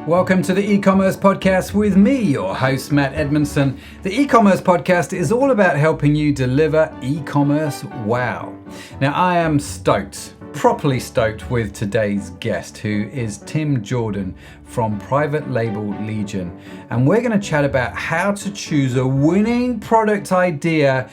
Welcome to the e-commerce podcast with me, your host, Matt Edmundson. The e-commerce podcast is all about helping you deliver e-commerce wow. Now, I am stoked, properly stoked with today's guest, who is Tim Jordan from Private Label Legion. And we're going to chat about how to choose a winning product idea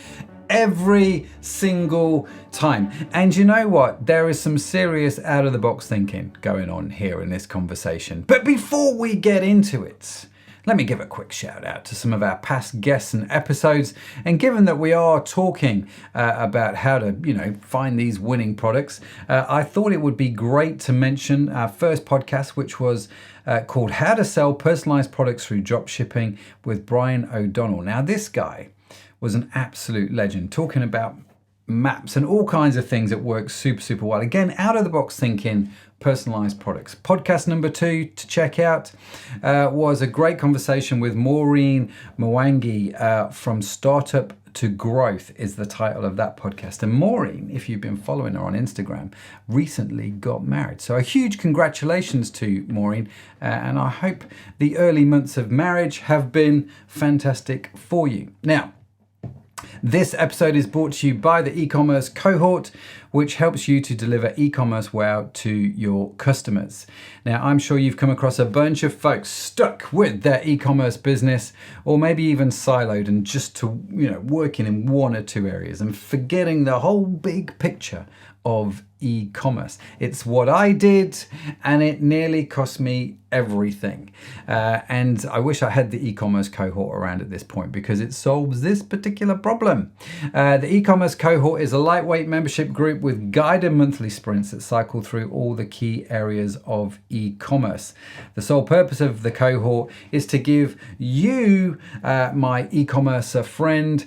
every single time. And you know what? There is some serious out-of-the-box thinking going on here in this conversation. But before we get into it, let me give a quick shout out to some of our past guests and episodes. And given that we are talking about how to, find these winning products, I thought it would be great to mention our first podcast, which was called How to Sell Personalized Products Through Dropshipping with Brian O'Donnell. Now, this guy was an absolute legend, talking about maps and all kinds of things that work super well. Again, out of the box thinking, personalized products. Podcast number 2 to check out was a great conversation with Maureen Mwangi from Startup to Growth is the title of that podcast. And Maureen, if you've been following her on Instagram, recently got married. So a huge congratulations to Maureen. And I hope the early months of marriage have been fantastic for you. Now, this episode is brought to you by the e-commerce cohort, which helps you to deliver e-commerce wow to your customers. Now, I'm sure you've come across a bunch of folks stuck with their e-commerce business, or maybe even siloed and just working in one or two areas and forgetting the whole big picture of e-commerce. It's what I did, and it nearly cost me everything. And I wish I had the e-commerce cohort around at this point, because it solves this particular problem. The e-commerce cohort is a lightweight membership group with guided monthly sprints that cycle through all the key areas of e-commerce. The sole purpose of the cohort is to give you, my e-commerce friend,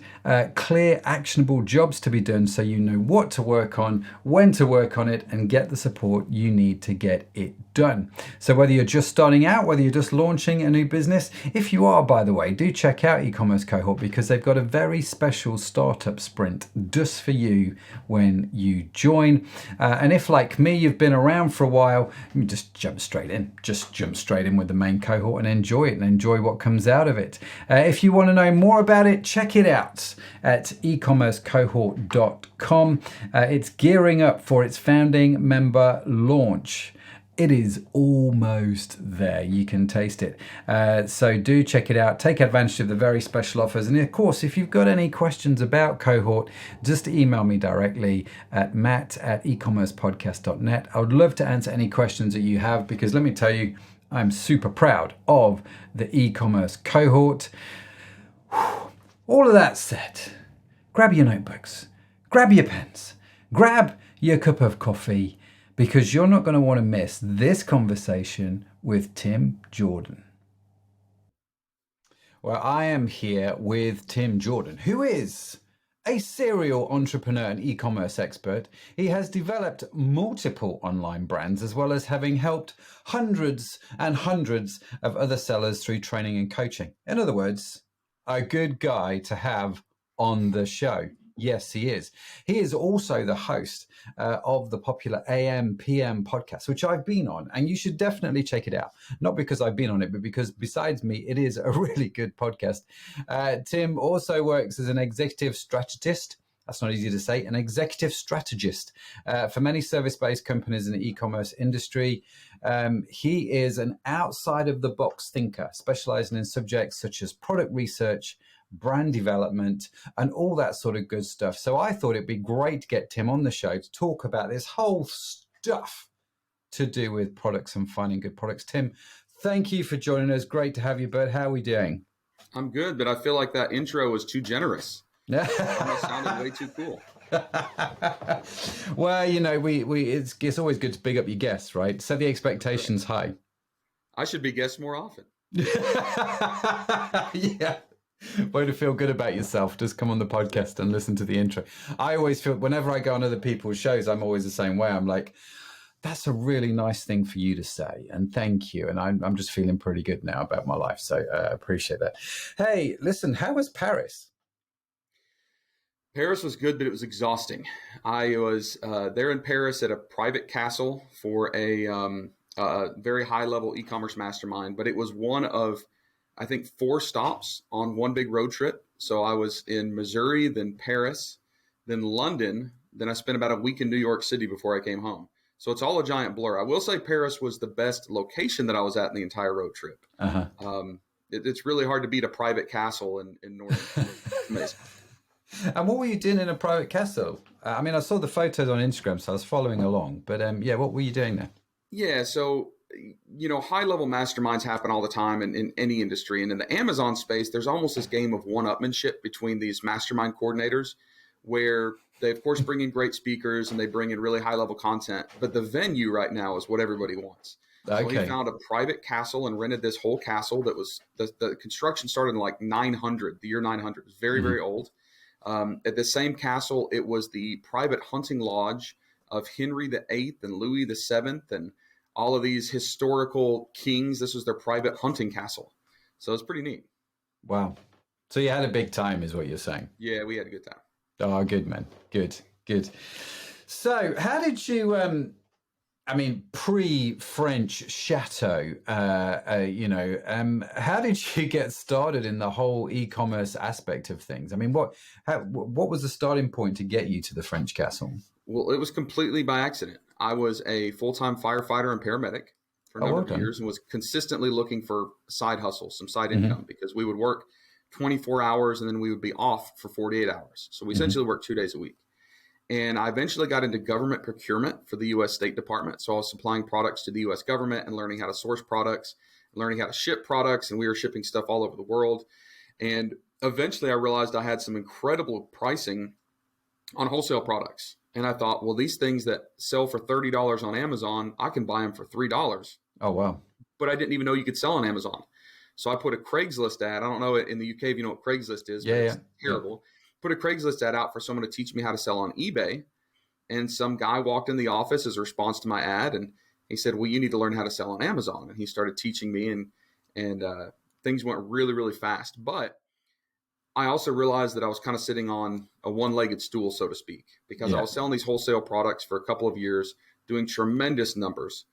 clear, actionable jobs to be done, so you know what to work on, when to work on it, and get the support you need to get it done. So whether you're just starting out, whether you're just launching a new business, if you are, by the way, do check out e-commerce cohort, because they've got a very special startup sprint just for you when you join. And if, like me, you've been around for a while, you just jump straight in with the main cohort and enjoy what comes out of it. If you want to know more about it, check it out at ecommercecohort.com. It's gearing up for its founding member launch. It is almost there. You can taste it. So do check it out. Take advantage of the very special offers. And of course, if you've got any questions about Cohort, just email me directly at matt@ecommercepodcast.net. I would love to answer any questions that you have, because let me tell you, I'm super proud of the e-commerce cohort. All of that said, grab your notebooks, grab your pens, grab your cup of coffee, because you're not going to want to miss this conversation with Tim Jordan. Well, I am here with Tim Jordan, who is a serial entrepreneur and e-commerce expert. He has developed multiple online brands, as well as having helped hundreds and hundreds of other sellers through training and coaching. In other words, a good guy to have on the show. Yes, he is. He is also the host of the popular AM PM podcast, which I've been on, and you should definitely check it out. Not because I've been on it, but because besides me, it is a really good podcast. Tim also works as an executive strategist. That's not easy to say, an executive strategist for many service-based companies in the e-commerce industry. He is an outside-of-the-box thinker, specializing in subjects such as product research, brand development, and all that sort of good stuff. So I thought it'd be great to get Tim on the show to talk about this whole stuff to do with products and finding good products. Tim, thank you for joining us. Great to have you, bud. How are we doing? I'm good, but I feel like that intro was too generous. It almost sounded way too cool. Well, it's always good to big up your guests, right? Set the expectations high. I should be guests more often. Yeah. Way to feel good about yourself. Just come on the podcast and listen to the intro. I always feel, whenever I go on other people's shows, I'm always the same way. I'm like, that's a really nice thing for you to say, and thank you. And I'm just feeling pretty good now about my life, so I appreciate that. Hey, listen, how was Paris? Paris was good, but it was exhausting. I was there in Paris at a private castle for a very high level e-commerce mastermind, but it was one of, I think, 4 stops on one big road trip. So I was in Missouri, then Paris, then London. Then I spent about a week in New York City before I came home. So it's all a giant blur. I will say Paris was the best location that I was at in the entire road trip. It's really hard to beat a private castle in northern Amazing. And what were you doing in a private castle? I mean, I saw the photos on Instagram, so I was following along. But what were you doing there? Yeah, so, high level masterminds happen all the time in any industry. And in the Amazon space, there's almost this game of one-upmanship between these mastermind coordinators where they, of course, bring in great speakers and they bring in really high level content. But the venue right now is what everybody wants. Okay. So he found a private castle and rented this whole castle that was, the construction started in like 900, the year 900. It was very, very old. At the same castle, it was the private hunting lodge of Henry VIII and Louis VII and all of these historical kings. This was their private hunting castle. So it's pretty neat. Wow. So you had a big time is what you're saying? Yeah, we had a good time. Oh, good, man. Good. So how did you, pre-French chateau, how did you get started in the whole e-commerce aspect of things? I mean, what was the starting point to get you to the French castle? Well, it was completely by accident. I was a full-time firefighter and paramedic for a number of years and was consistently looking for side hustles, some side income, because we would work 24 hours and then we would be off for 48 hours. So we essentially worked 2 days a week. And I eventually got into government procurement for the U.S. State Department. So I was supplying products to the U.S. government and learning how to source products, learning how to ship products. And we were shipping stuff all over the world. And eventually I realized I had some incredible pricing on wholesale products. And I thought, well, these things that sell for $30 on Amazon, I can buy them for $3. Oh, wow. But I didn't even know you could sell on Amazon. So I put a Craigslist ad. I don't know in the UK if you know what Craigslist is, but it's terrible. Put a Craigslist ad out for someone to teach me how to sell on eBay. And some guy walked in the office as a response to my ad. And he said, well, you need to learn how to sell on Amazon. And he started teaching me and things went really, really fast. But I also realized that I was kind of sitting on a one-legged stool, so to speak, because I was selling these wholesale products for a couple of years, doing tremendous numbers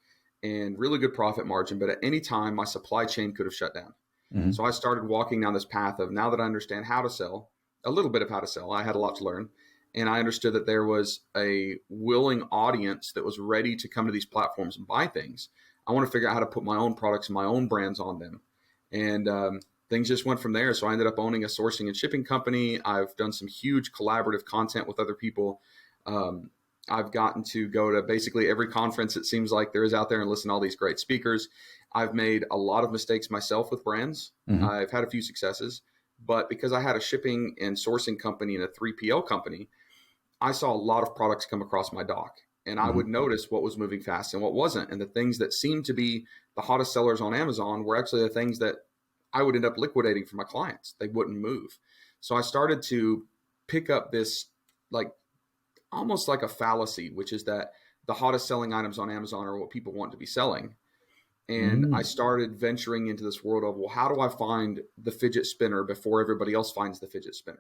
and really good profit margin. But at any time, my supply chain could have shut down. So I started walking down this path of, now that I understand how to sell, a little bit of how to sell, I had a lot to learn. And I understood that there was a willing audience that was ready to come to these platforms and buy things. I want to figure out how to put my own products and my own brands on them. And things just went from there. So I ended up owning a sourcing and shipping company. I've done some huge collaborative content with other people. I've gotten to go to basically every conference it seems like there is out there and listen to all these great speakers. I've made a lot of mistakes myself with brands. I've had a few successes, but because I had a shipping and sourcing company and a 3PL company, I saw a lot of products come across my dock, and I would notice what was moving fast and what wasn't. And the things that seemed to be the hottest sellers on Amazon were actually the things that I would end up liquidating for my clients. They wouldn't move. So I started to pick up this, like, almost like a fallacy, which is that the hottest selling items on Amazon are what people want to be selling. And I started venturing into this world of, well, how do I find the fidget spinner before everybody else finds the fidget spinner?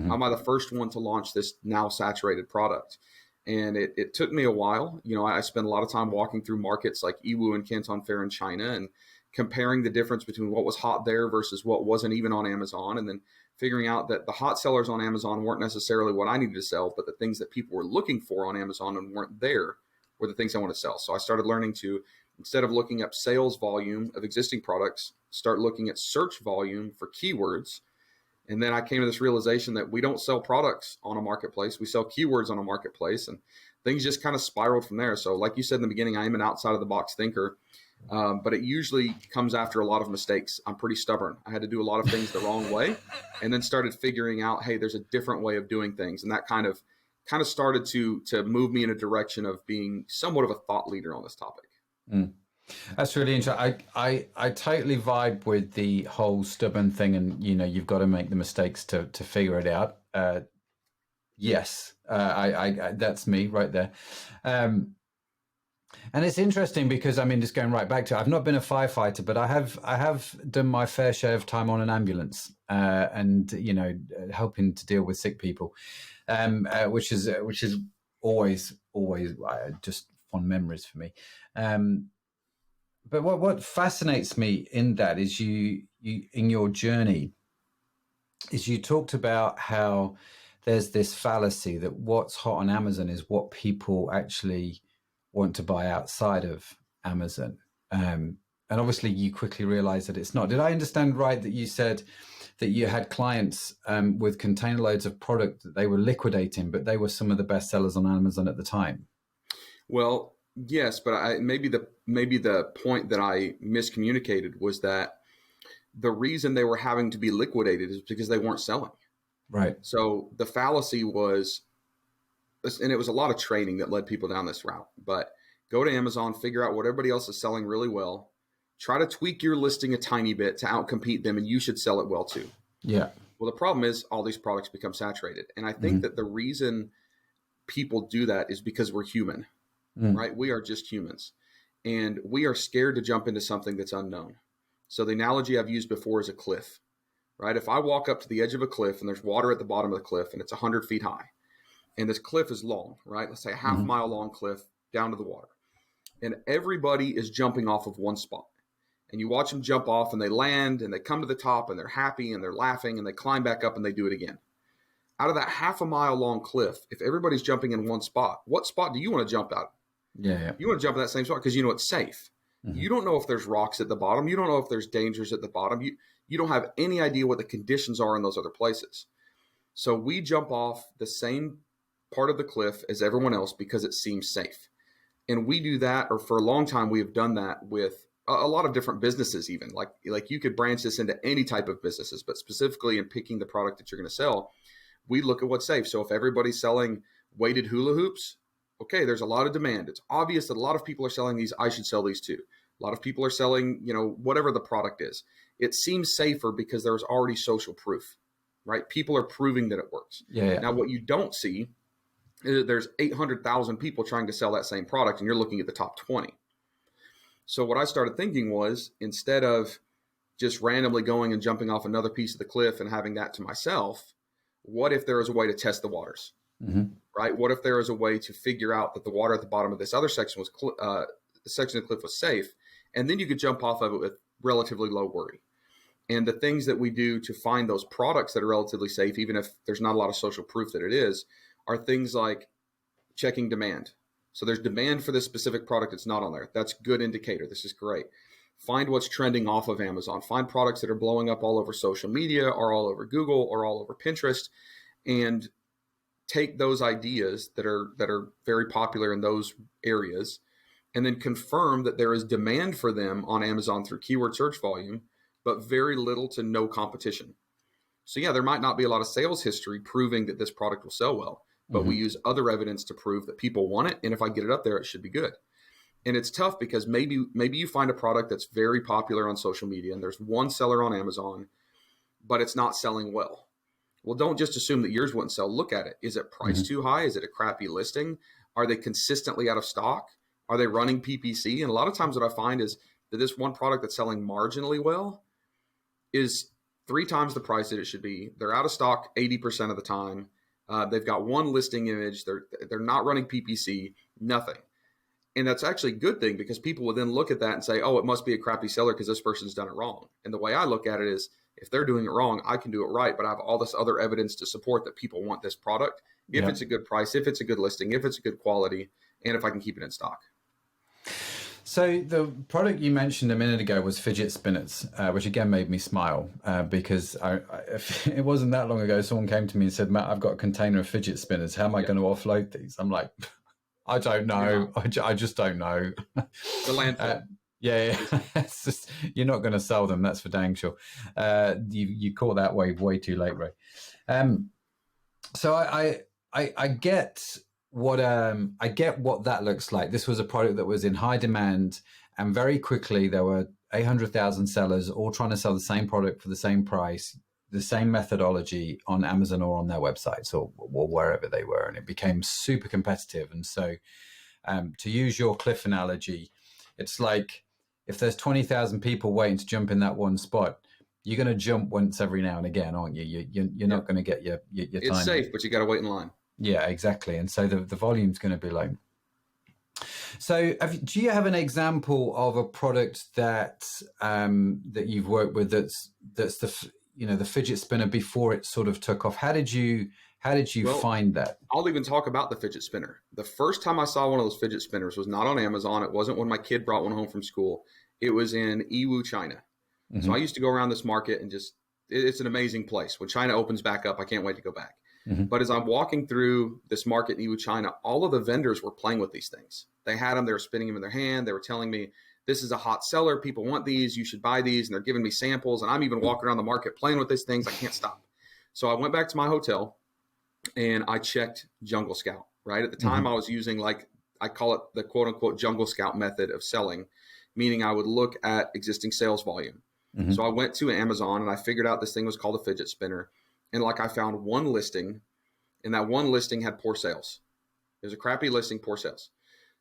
How am I the first one to launch this now saturated product? And it took me a while. You know, I spent a lot of time walking through markets like Yiwu and Canton Fair in China and comparing the difference between what was hot there versus what wasn't even on Amazon. And then figuring out that the hot sellers on Amazon weren't necessarily what I needed to sell, but the things that people were looking for on Amazon and weren't there were the things I want to sell. So I started learning to, instead of looking up sales volume of existing products, start looking at search volume for keywords. And then I came to this realization that we don't sell products on a marketplace. We sell keywords on a marketplace, and things just kind of spiraled from there. So like you said in the beginning, I am an outside of the box thinker, but it usually comes after a lot of mistakes. I'm pretty stubborn. I had to do a lot of things the wrong way, and then started figuring out, hey, there's a different way of doing things. And that kind of started to move me in a direction of being somewhat of a thought leader on this topic. That's really interesting. I totally vibe with the whole stubborn thing, and you know, you've got to make the mistakes to figure it out. Yes, I that's me right there. And it's interesting because, I mean, just going right back to it, I've not been a firefighter, but I have done my fair share of time on an ambulance, and you know, helping to deal with sick people, which is always just fond memories for me. But what fascinates me in that is you in your journey is you talked about how there's this fallacy that what's hot on Amazon is what people actually want to buy outside of Amazon. And obviously you quickly realize that it's not. Did I understand right that you said that you had clients with container loads of product that they were liquidating, but they were some of the best sellers on Amazon at the time? Well, yes, but maybe the point that I miscommunicated was that the reason they were having to be liquidated is because they weren't selling. Right. So the fallacy was, and it was a lot of training that led people down this route, but go to Amazon, figure out what everybody else is selling really well, try to tweak your listing a tiny bit to outcompete them, and you should sell it well too. Yeah. Well, the problem is all these products become saturated. And I think that the reason people do that is because we're human, right? We are just humans, and we are scared to jump into something that's unknown. So the analogy I've used before is a cliff, right? If I walk up to the edge of a cliff and there's water at the bottom of the cliff and it's 100 feet high, and this cliff is long, right? Let's say a half-mile long cliff down to the water, and everybody is jumping off of one spot. And you watch them jump off and they land and they come to the top and they're happy and they're laughing and they climb back up and they do it again. Out of that half a mile long cliff, if everybody's jumping in one spot, what spot do you want to jump out? Yeah. You want to jump in that same spot because you know it's safe. You don't know if there's rocks at the bottom. You don't know if there's dangers at the bottom. You don't have any idea what the conditions are in those other places. So we jump off the same part of the cliff as everyone else because it seems safe. And we do that, or for a long time, we have done that with a lot of different businesses, even like you could branch this into any type of businesses, but specifically in picking the product that you're going to sell, we look at what's safe. So if everybody's selling weighted hula hoops, okay, there's a lot of demand. It's obvious that a lot of people are selling these. I should sell these too. A lot of people are selling, whatever the product is. It seems safer because there's already social proof, right? People are proving that it works. Yeah. Now, what you don't see is that there's 800,000 people trying to sell that same product, and you're looking at the top 20. So what I started thinking was, instead of just randomly going and jumping off another piece of the cliff and having that to myself, what if there was a way to test the waters, right? What if there was a way to figure out that the water at the bottom of this other section was the section of the cliff was safe, and then you could jump off of it with relatively low worry. And the things that we do to find those products that are relatively safe, even if there's not a lot of social proof that it is, are things like checking demand. So there's demand for this specific product that's not on there. That's a good indicator. This is great. Find what's trending off of Amazon. Find products that are blowing up all over social media or all over Google or all over Pinterest, and take those ideas that are very popular in those areas, and then confirm that there is demand for them on Amazon through keyword search volume, but very little to no competition. So yeah, there might not be a lot of sales history proving that this product will sell well, but we use other evidence to prove that people want it. And if I get it up there, it should be good. And it's tough because maybe you find a product that's very popular on social media and there's one seller on Amazon, but it's not selling well. Well, don't just assume that yours wouldn't sell. Look at it. Is it priced too high? Is it a crappy listing? Are they consistently out of stock? Are they running PPC? And a lot of times what I find is that this one product that's selling marginally well is 3 times the price that it should be. They're out of stock 80% of the time. They've got one listing image. They're not running PPC, nothing. And that's actually a good thing because people will then look at that and say, oh, it must be a crappy seller because this person's done it wrong. And the way I look at it is, if they're doing it wrong, I can do it right, but I have all this other evidence to support that people want this product, if it's a good price, if it's a good listing, if it's a good quality, and if I can keep it in stock. So the product you mentioned a minute ago was fidget spinners, which again made me smile because it wasn't that long ago someone came to me and said, Matt, I've got a container of fidget spinners. How am I going to offload these? I'm like, I don't know. I just don't know. The landfill. Yeah. It's just, you're not going to sell them. That's for dang sure. You caught that wave way too late, Ray. So I get what that looks like. This was a product that was in high demand, and very quickly there were 800,000 sellers all trying to sell the same product for the same price, the same methodology on Amazon or on their websites or wherever they were, and it became super competitive. And so, to use your cliff analogy, it's like if there's 20,000 people waiting to jump in that one spot, you're going to jump once every now and again, aren't you? You're not going to get your time. It's safe, but you got to wait in line. Yeah, exactly. And so the volume's going to be low. So, do you have an example of a product that that you've worked with that's the fidget spinner before it sort of took off? How did you Well, find that? I'll even talk about the fidget spinner. The first time I saw one of those fidget spinners was not on Amazon. It wasn't when my kid brought one home from school. It was in Yiwu, China. Mm-hmm. So I used to go around this market and it's an amazing place. When China opens back up, I can't wait to go back. Mm-hmm. But as I'm walking through this market in Yiwu, China, all of the vendors were playing with these things. They had them, they were spinning them in their hand. They were telling me, this is a hot seller. People want these. You should buy these. And they're giving me samples. And I'm even walking around the market playing with these things. I can't stop. So I went back to my hotel and I checked Jungle Scout, right? At the time, I was using I call it the quote unquote Jungle Scout method of selling, meaning I would look at existing sales volume. Mm-hmm. So I went to Amazon and I figured out this thing was called a fidget spinner. And I found one listing, and that one listing had poor sales. It was a crappy listing, poor sales.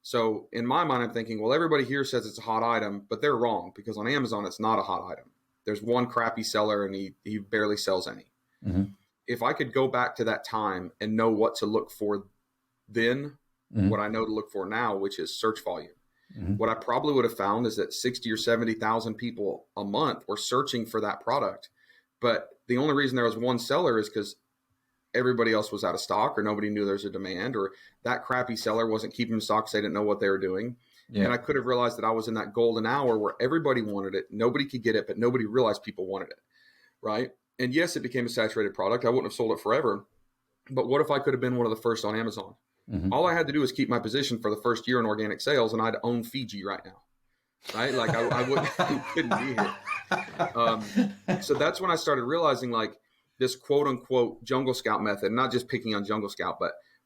So in my mind, I'm thinking, well, everybody here says it's a hot item, but they're wrong because on Amazon, it's not a hot item. There's one crappy seller and he barely sells any. Mm-hmm. If I could go back to that time and know what to look for then, what I know to look for now, which is search volume. What I probably would have found is that 60 or 70,000 people a month were searching for that product. But the only reason there was one seller is because everybody else was out of stock or nobody knew there's a demand, or that crappy seller wasn't keeping stock because they didn't know what they were doing. Yeah. And I could have realized that I was in that golden hour where everybody wanted it. Nobody could get it, but nobody realized people wanted it. Right. And yes, it became a saturated product. I wouldn't have sold it forever. But what if I could have been one of the first on Amazon? All I had to do was keep my position for the first year in organic sales, and I'd own Fiji right now. Right? I wouldn't, couldn't be here. So that's when I started realizing this quote unquote Jungle Scout method, not just picking on Jungle Scout,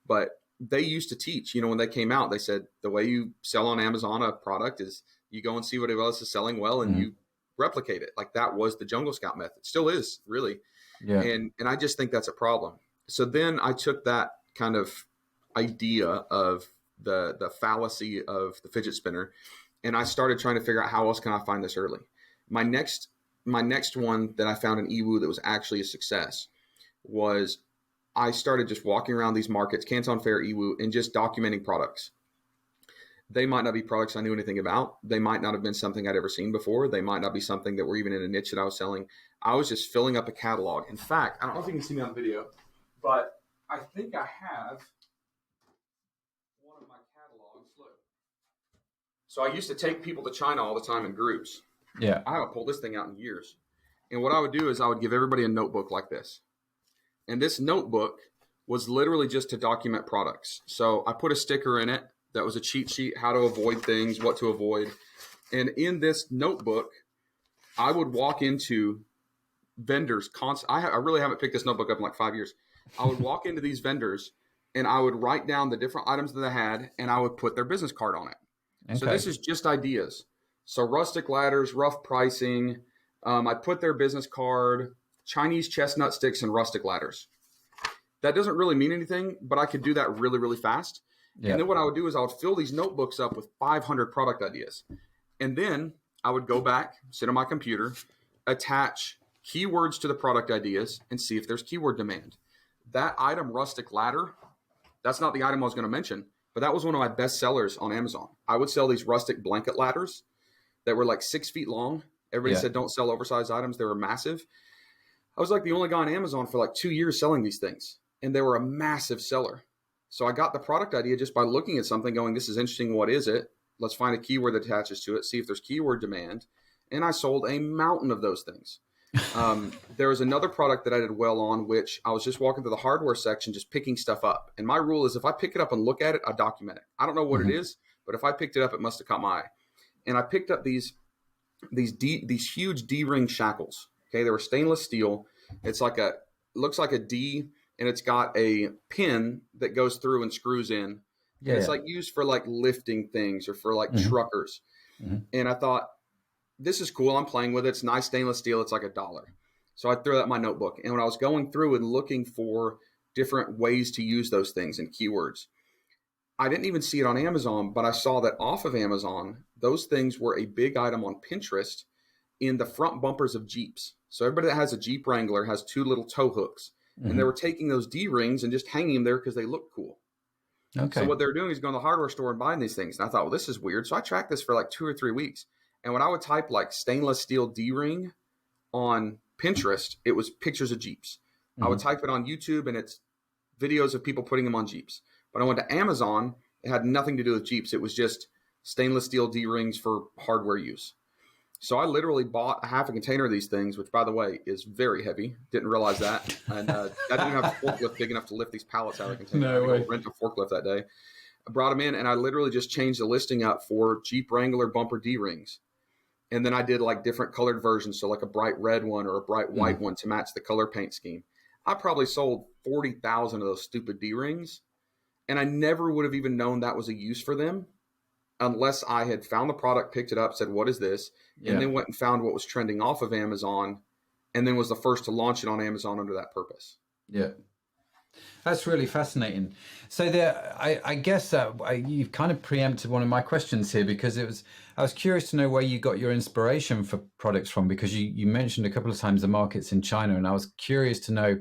but they used to teach, when they came out, they said the way you sell on Amazon a product is you go and see what else is selling well and you replicate it. That was the Jungle Scout method. Still is, really. Yeah. And I just think that's a problem. So then I took that kind of idea of the fallacy of the fidget spinner, and I started trying to figure out how else can I find this early. My next one that I found in Yiwu that was actually a success was I started just walking around these markets, Canton Fair, Yiwu, and just documenting products. They might not be products I knew anything about. They might not have been something I'd ever seen before. They might not be something that were even in a niche that I was selling. I was just filling up a catalog. In fact, I don't know if you can see me on video, but I think I have one of my catalogs. Look. So I used to take people to China all the time in groups. Yeah. I haven't pulled this thing out in years. And what I would do is I would give everybody a notebook like this. And this notebook was literally just to document products. So I put a sticker in it that was a cheat sheet, how to avoid things, what to avoid. And in this notebook, I would walk into vendors I really haven't picked this notebook up in 5 years. I would walk into these vendors and I would write down the different items that they had and I would put their business card on it. Okay. So this is just ideas. So rustic ladders, rough pricing. I put their business card, Chinese chestnut sticks, and rustic ladders. That doesn't really mean anything, but I could do that really, really fast. Yeah. And then what I would do is I would fill these notebooks up with 500 product ideas. And then I would go back, sit on my computer, attach keywords to the product ideas, and see if there's keyword demand. That item, rustic ladder, that's not the item I was going to mention, but that was one of my best sellers on Amazon. I would sell these rustic blanket ladders that were 6 feet long. Everybody said don't sell oversized items. They were massive. I was the only guy on Amazon for 2 years selling these things, and they were a massive seller. So I got the product idea just by looking at something going, this is interesting. What is it? Let's find a keyword that attaches to it, see if there's keyword demand. And I sold a mountain of those things. There was another product that I did well on, which I was just walking through the hardware section, just picking stuff up. And my rule is if I pick it up and look at it, I document it. I don't know what it is, but if I picked it up, it must have caught my eye. And I picked up these huge D-ring shackles. Okay. They were stainless steel. It's looks like a D, and it's got a pin that goes through and screws in. Yeah. And it's used for lifting things or for truckers. Mm-hmm. And I thought, this is cool. I'm playing with it. It's nice stainless steel. It's $1. So I threw that in my notebook. And when I was going through and looking for different ways to use those things and keywords, I didn't even see it on Amazon, but I saw that off of Amazon, those things were a big item on Pinterest in the front bumpers of Jeeps. So everybody that has a Jeep Wrangler has 2 little tow hooks. Mm-hmm. And they were taking those D-rings and just hanging them there because they look cool. So Okay. what they're doing is going to the hardware store and buying these things. And I thought, well, this is weird. So I tracked this for like 2 or 3 weeks. And when I would type like stainless steel D-ring on Pinterest, it was pictures of Jeeps. I would type it on YouTube and it's videos of people putting them on Jeeps. But I went to Amazon, it had nothing to do with Jeeps. It was just stainless steel D-rings for hardware use. So I literally bought a half a container of these things, which, by the way, is very heavy. Didn't realize that. And I didn't have a forklift big enough to lift these pallets out of the container. No I had way. to rent a forklift that day. I brought them in, and I literally just changed the listing up for Jeep Wrangler bumper D-rings. And then I did like different colored versions, so like a bright red one or a bright white one to match the color paint scheme. I probably sold 40,000 of those stupid D-rings, and I never would have even known that was a use for them unless I had found the product, picked it up, said, what is this? And then went and found what was trending off of Amazon and then was the first to launch it on Amazon under that purpose. Yeah. That's really fascinating. So I guess that you've kind of preempted one of my questions here, because I was curious to know where you got your inspiration for products from, because you mentioned a couple of times the markets in China, and I was curious to know,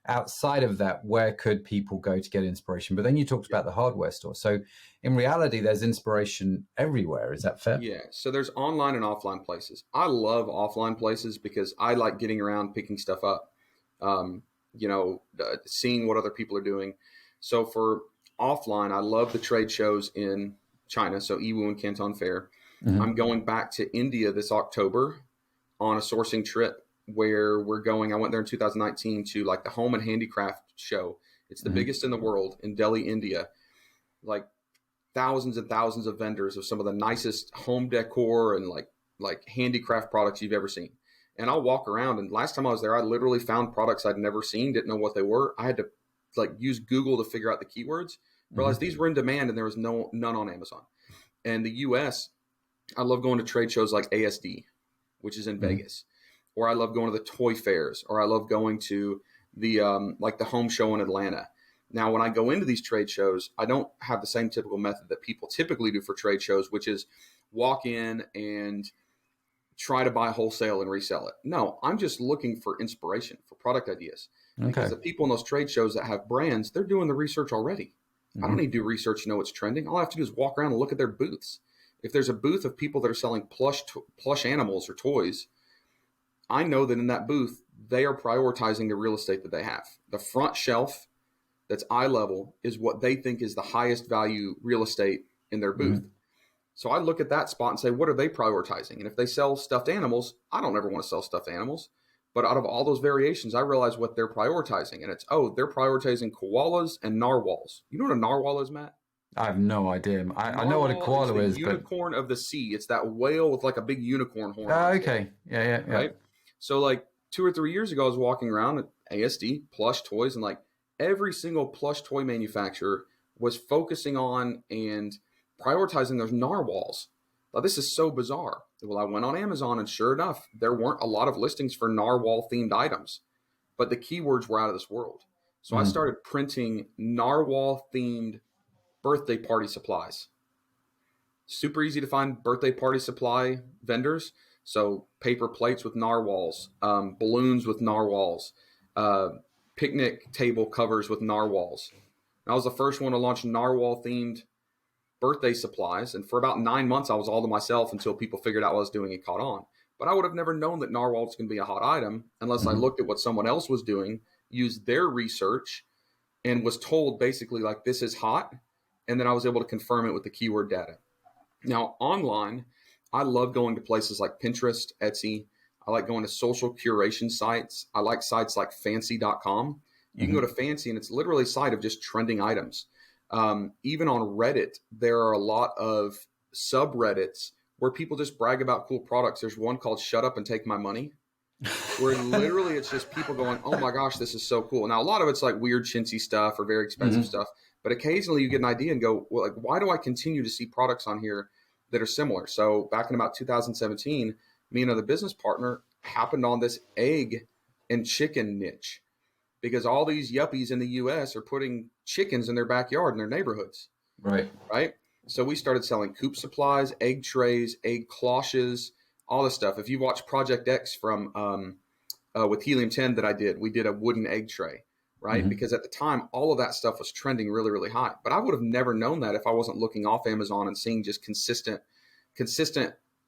outside of that, where could people go to get inspiration? But then you talked about the hardware store. So in reality, there's inspiration everywhere. Is that fair? Yeah. So there's online and offline places. I love offline places because I like getting around, picking stuff up, seeing what other people are doing. So for offline, I love the trade shows in China. So Yiwu and Canton Fair. I'm going back to India this October on a sourcing trip where we're going. I went there in 2019 to like the home and handicraft show. It's the biggest in the world in Delhi, India. Like thousands and thousands of vendors of some of the nicest home decor and like handicraft products you've ever seen. And I'll walk around, and last time I was there, I literally found products I'd never seen, didn't know what they were. I had to like use Google to figure out the keywords, realized these were in demand, and there was none on Amazon. And the US, I love going to trade shows like ASD, which is in Vegas, or I love going to the toy fairs, or I love going to the like the home show in Atlanta. Now, when I go into these trade shows, I don't have the same typical method that people typically do for trade shows, which is walk in and try to buy wholesale and resell it. No, I'm just looking for inspiration, for product ideas. Because the people in those trade shows that have brands, they're doing the research already. I don't need to do research to know what's trending. All I have to do is walk around and look at their booths. If there's a booth of people that are selling plush animals or toys, I know that in that booth, they are prioritizing the real estate that they have. The front shelf that's eye level is what they think is the highest value real estate in their booth. So I look at that spot and say, what are they prioritizing? And if they sell stuffed animals, I don't ever want to sell stuffed animals. But out of all those variations, I realize what they're prioritizing. And it's, they're prioritizing koalas and narwhals. You know what a narwhal is, Matt? I have no idea. I know what a koala is. Unicorn of the sea. It's that whale with like a big unicorn horn. Okay. Yeah. Right? So like 2 or 3 years ago, I was walking around at ASD, plush toys, and like every single plush toy manufacturer was focusing on and prioritizing those narwhals. Now, this is so bizarre. Well, I went on Amazon, and sure enough, there weren't a lot of listings for narwhal-themed items, but the keywords were out of this world. So I started printing narwhal-themed birthday party supplies. Super easy to find birthday party supply vendors. So paper plates with narwhals, balloons with narwhals, picnic table covers with narwhals. I was the first one to launch narwhal-themed birthday supplies. And for about 9 months, I was all to myself until people figured out what I was doing and caught on. But I would have never known that narwhal was going to be a hot item unless I looked at what someone else was doing, used their research, and was told basically like, this is hot. And then I was able to confirm it with the keyword data. Now, online, I love going to places like Pinterest, Etsy. I like going to social curation sites. I like sites like fancy.com. You can go to Fancy, and it's literally a site of just trending items. Even on Reddit, there are a lot of subreddits where people just brag about cool products. There's one called Shut Up and Take My Money, where literally it's just people going, oh my gosh, this is so cool. Now, a lot of it's like weird chintzy stuff or very expensive stuff, but occasionally you get an idea and go, well, like, why do I continue to see products on here that are similar? So back in about 2017, me and another business partner happened on this egg and chicken niche, because all these yuppies in the US are putting chickens in their backyard in their neighborhoods. Right. So we started selling coop supplies, egg trays, egg cloches, all this stuff. If you watch Project X from with Helium 10 that I did, we did a wooden egg tray. right? Because at the time, all of that stuff was trending really, really high. But I would have never known that if I wasn't looking off Amazon and seeing just consistent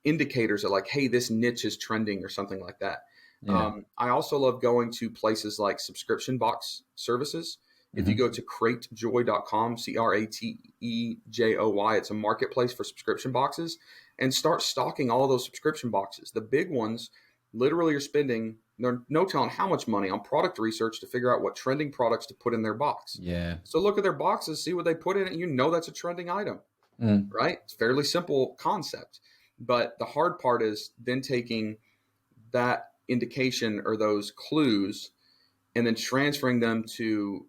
indicators of like, hey, this niche is trending or something like that. Yeah. I also love going to places like subscription box services. If you go to cratejoy.com, CRATEJOY, it's a marketplace for subscription boxes, and start stocking all of those subscription boxes. The big ones literally are spending no telling how much money on product research to figure out what trending products to put in their box. Yeah. So look at their boxes, see what they put in it, and that's a trending item, right? It's a fairly simple concept. But the hard part is then taking that indication or those clues and then transferring them to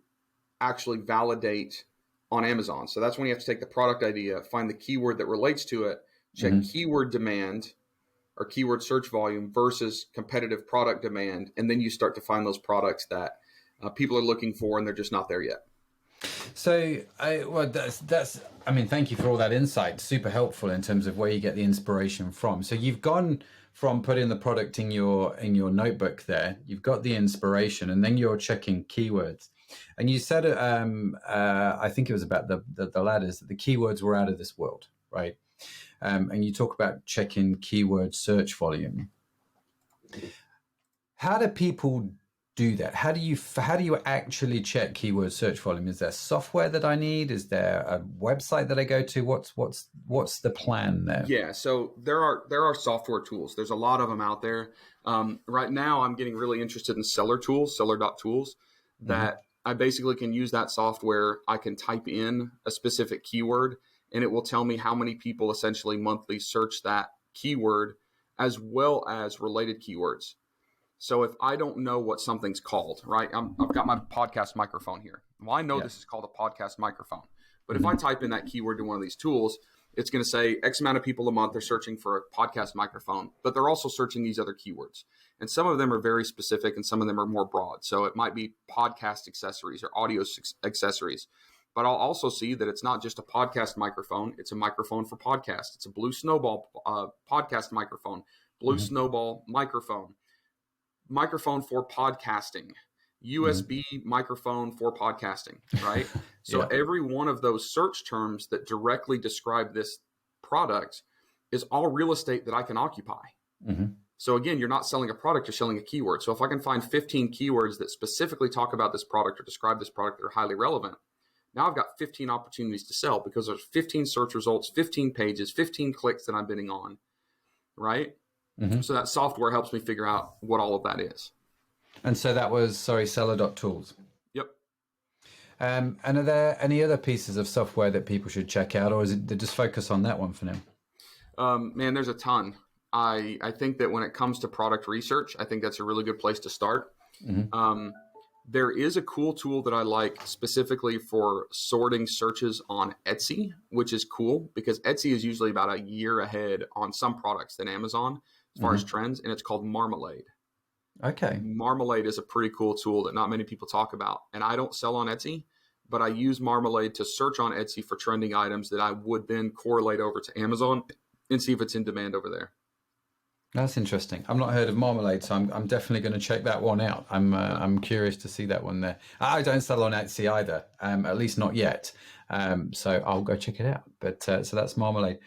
actually validate on Amazon. So that's when you have to take the product idea, find the keyword that relates to it, check keyword demand or keyword search volume versus competitive product demand. And then you start to find those products that people are looking for and they're just not there yet. So, thank you for all that insight. Super helpful in terms of where you get the inspiration from. So you've gone from putting the product in your notebook there, you've got the inspiration, and then you're checking keywords. And you said, I think it was about the ladders, that the keywords were out of this world, right? And you talk about checking keyword search volume. How do people do that? How do you actually check keyword search volume? Is there software that I need? Is there a website that I go to? What's the plan there? Yeah, so there are software tools. There's a lot of them out there. Right now, I'm getting really interested in seller.tools that I basically can use that software. I can type in a specific keyword and it will tell me how many people essentially monthly search that keyword as well as related keywords. So if I don't know what something's called, right? I've got my podcast microphone here. Well, I know this is called a podcast microphone. But if I type in that keyword to one of these tools, it's going to say X amount of people a month are searching for a podcast microphone, but they're also searching these other keywords. And some of them are very specific and some of them are more broad. So it might be podcast accessories or audio accessories. But I'll also see that it's not just a podcast microphone. It's a microphone for podcast. It's a Blue Snowball podcast microphone, Blue Snowball microphone for podcasting, USB microphone for podcasting, right? So every one of those search terms that directly describe this product is all real estate that I can occupy. So again, you're not selling a product, you're selling a keyword. So if I can find 15 keywords that specifically talk about this product or describe this product that are highly relevant, now I've got 15 opportunities to sell because there's 15 search results, 15 pages, 15 clicks that I'm bidding on, right? So that software helps me figure out what all of that is. And so that was, seller.tools. Yep. And are there any other pieces of software that people should check out, or is it just focus on that one for now? Man, there's a ton. I think that when it comes to product research, I think that's a really good place to start. There is a cool tool that I like specifically for sorting searches on Etsy, which is cool because Etsy is usually about a year ahead on some products than Amazon as far as trends, and it's called Marmalade. Okay. Marmalade is a pretty cool tool that not many people talk about, and I don't sell on Etsy, but I use Marmalade to search on Etsy for trending items that I would then correlate over to Amazon and see if it's in demand over there. That's interesting. I've not heard of Marmalade, so I'm definitely going to check that one out. I'm curious to see that one there. I don't sell on Etsy either, at least not yet. So I'll go check it out. But so that's Marmalade.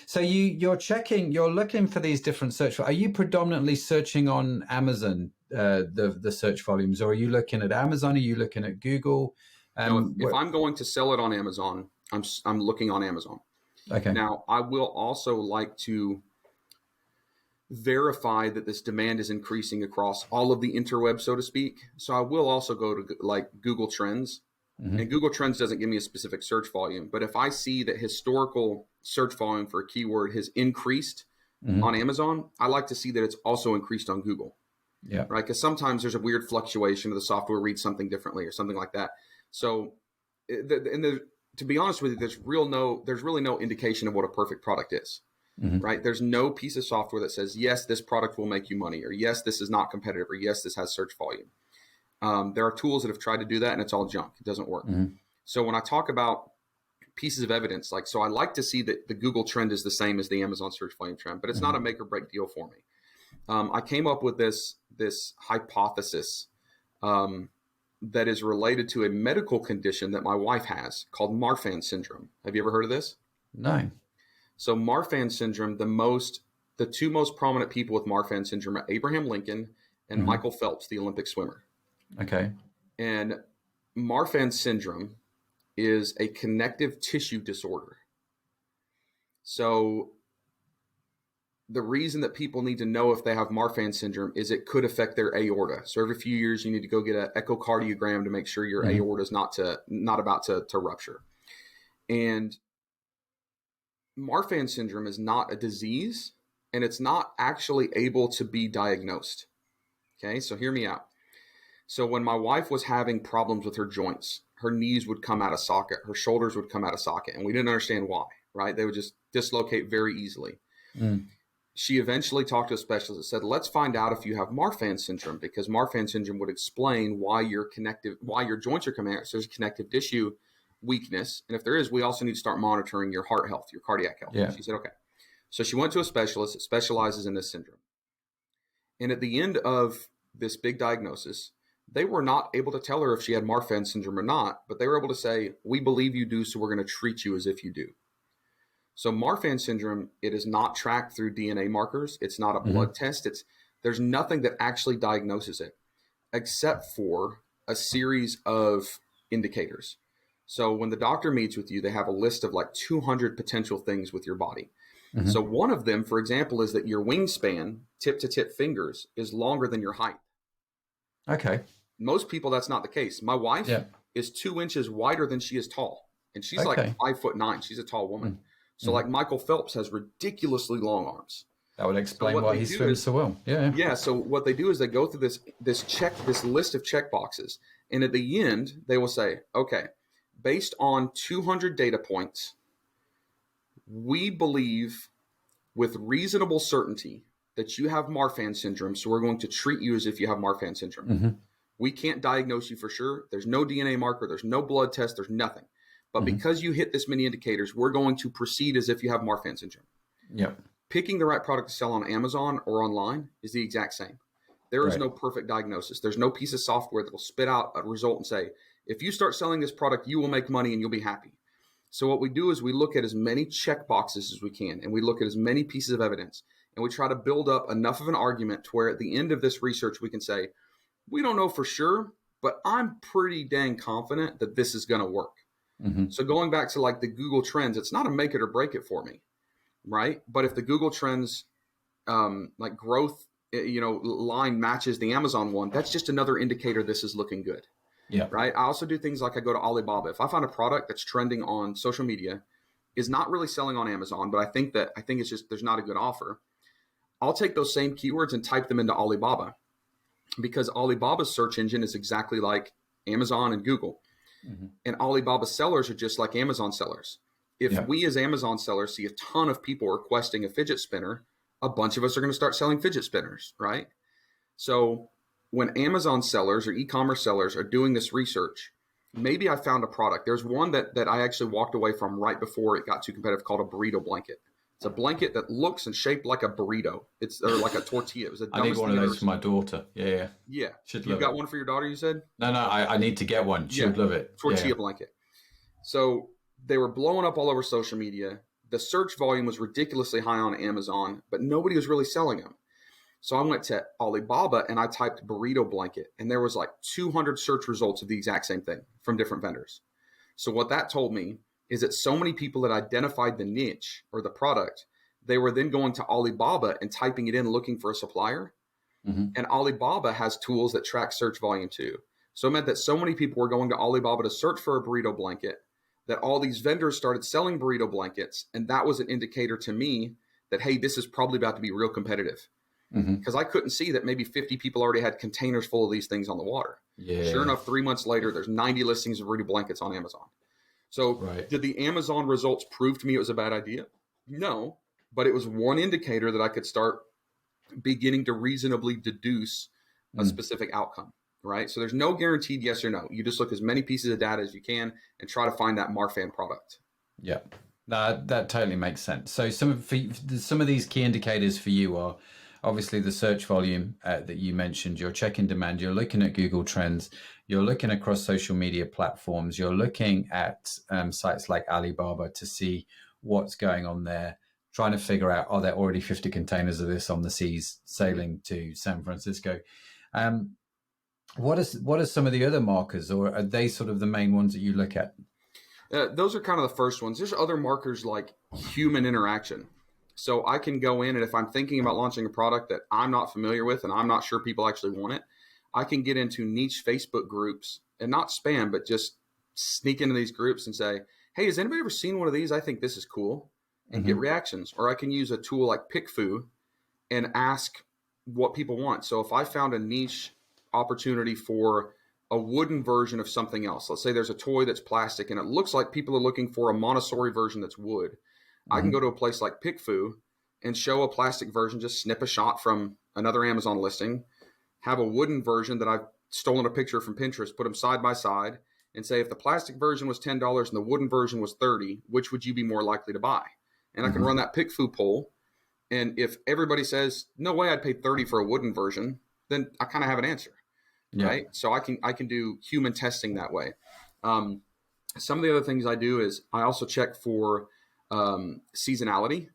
So you're looking for these different search. Are you predominantly searching on Amazon, the search volumes, or are you looking at Amazon? Are you looking at Google? No, if I'm going to sell it on Amazon, I'm looking on Amazon. Okay. Now I will also like to verify that this demand is increasing across all of the interweb, so to speak. So I will also go to like Google Trends, and Google Trends doesn't give me a specific search volume, but if I see that historical search volume for a keyword has increased on Amazon, I like to see that it's also increased on Google. Yeah. Right. Because sometimes there's a weird fluctuation of the software reads something differently or something like that. So, to be honest with you, there's really no indication of what a perfect product is. Right? There's no piece of software that says, yes, this product will make you money, or yes, this is not competitive, or yes, this has search volume. There are tools that have tried to do that and it's all junk. It doesn't work. So when I talk about pieces of evidence, so I like to see that the Google trend is the same as the Amazon search volume trend, but it's not a make or break deal for me. I came up with this hypothesis that is related to a medical condition that my wife has called Marfan syndrome. Have you ever heard of this? No. So Marfan syndrome, the two most prominent people with Marfan syndrome are Abraham Lincoln and Michael Phelps, the Olympic swimmer. Okay. And Marfan syndrome is a connective tissue disorder. So the reason that people need to know if they have Marfan syndrome is it could affect their aorta. So every few years you need to go get an echocardiogram to make sure your aorta is not about to rupture. And Marfan syndrome is not a disease, and it's not actually able to be diagnosed. Okay, so hear me out. So when my wife was having problems with her joints, her knees would come out of socket, her shoulders would come out of socket, and we didn't understand why, right? They would just dislocate very easily. She eventually talked to a specialist and said, let's find out if you have Marfan syndrome, because Marfan syndrome would explain why your joints are coming out. So there's connective tissue weakness. And if there is, we also need to start monitoring your heart health, your cardiac health. Yeah. She said, okay. So she went to a specialist that specializes in this syndrome. And at the end of this big diagnosis, they were not able to tell her if she had Marfan syndrome or not, but they were able to say, we believe you do, so we're going to treat you as if you do. So Marfan syndrome, it is not tracked through DNA markers. It's not a blood test. There's nothing that actually diagnoses it except for a series of indicators. So when the doctor meets with you, they have a list of like 200 potential things with your body. So one of them, for example, is that your wingspan, tip to tip fingers, is longer than your height. Okay. Most people, that's not the case. My wife is 2 inches wider than she is tall. And she's like 5'9". She's a tall woman. So like Michael Phelps has ridiculously long arms. That would explain why he swims so well. Yeah. Yeah. So what they do is they go through this list of check boxes. And at the end, they will say, okay, based on 200 data points, we believe with reasonable certainty that you have Marfan syndrome. So we're going to treat you as if you have Marfan syndrome. We can't diagnose you for sure. There's no DNA marker. There's no blood test. There's nothing. But because you hit this many indicators, we're going to proceed as if you have Marfan syndrome. Yep. Picking the right product to sell on Amazon or online is the exact same. There is no perfect diagnosis. There's no piece of software that will spit out a result and say, if you start selling this product, you will make money and you'll be happy. So what we do is we look at as many check boxes as we can, and we look at as many pieces of evidence, and we try to build up enough of an argument to where at the end of this research, we can say, we don't know for sure, but I'm pretty dang confident that this is going to work. So going back to like the Google Trends, it's not a make it or break it for me, right? But if the Google Trends like growth, line matches the Amazon one, that's just another indicator this is looking good. Yeah. Right. I also do things like I go to Alibaba. If I find a product that's trending on social media, is not really selling on Amazon, but I think it's just there's not a good offer, I'll take those same keywords and type them into Alibaba, because Alibaba's search engine is exactly like Amazon and Google. And Alibaba sellers are just like Amazon sellers. If we as Amazon sellers see a ton of people requesting a fidget spinner, a bunch of us are going to start selling fidget spinners, right? So when Amazon sellers or e-commerce sellers are doing this research, maybe I found a product. There's one that I actually walked away from right before it got too competitive called a burrito blanket. It's a blanket that looks and shaped like a burrito. Or like a tortilla. It was I need one of those for my daughter. Yeah. You've got one for your daughter, you said? No, I need to get one. She would love it. Tortilla blanket. So they were blowing up all over social media. The search volume was ridiculously high on Amazon, but nobody was really selling them. So I went to Alibaba and I typed burrito blanket, and there was like 200 search results of the exact same thing from different vendors. So what that told me is that so many people that identified the niche or the product, they were then going to Alibaba and typing it in looking for a supplier. And Alibaba has tools that track search volume too. So it meant that so many people were going to Alibaba to search for a burrito blanket that all these vendors started selling burrito blankets. And that was an indicator to me that, hey, this is probably about to be real competitive. Because I couldn't see that maybe 50 people already had containers full of these things on the water. Sure enough, 3 months later, there's 90 listings of burrito blankets on Amazon. So did the Amazon results prove to me it was a bad idea? No, but it was one indicator that I could start beginning to reasonably deduce a specific outcome, right? So there's no guaranteed yes or no. You just look as many pieces of data as you can and try to find that Marfan product. Yeah, that totally makes sense. So some of these key indicators for you are obviously the search volume that you mentioned, you're checking demand, you're looking at Google Trends, you're looking across social media platforms, you're looking at sites like Alibaba to see what's going on there, trying to figure out, are there already 50 containers of this on the seas sailing to San Francisco? What are some of the other markers, or are they sort of the main ones that you look at? Those are kind of the first ones. There's other markers like human interaction. So I can go in, and if I'm thinking about launching a product that I'm not familiar with and I'm not sure people actually want it, I can get into niche Facebook groups and not spam, but just sneak into these groups and say, hey, has anybody ever seen one of these? I think this is cool, and get reactions. Or I can use a tool like PickFu and ask what people want. So if I found a niche opportunity for a wooden version of something else, let's say there's a toy that's plastic and it looks like people are looking for a Montessori version that's wood. I can go to a place like PickFu and show a plastic version, just snip a shot from another Amazon listing, have a wooden version that I've stolen a picture from Pinterest, put them side by side, and say, if the plastic version was $10 and the wooden version was $30, which would you be more likely to buy? And I can run that PickFu poll. And if everybody says, no way I'd pay $30 for a wooden version, then I kind of have an answer, right? So I can do human testing that way. Some of the other things I do is I also check for seasonality.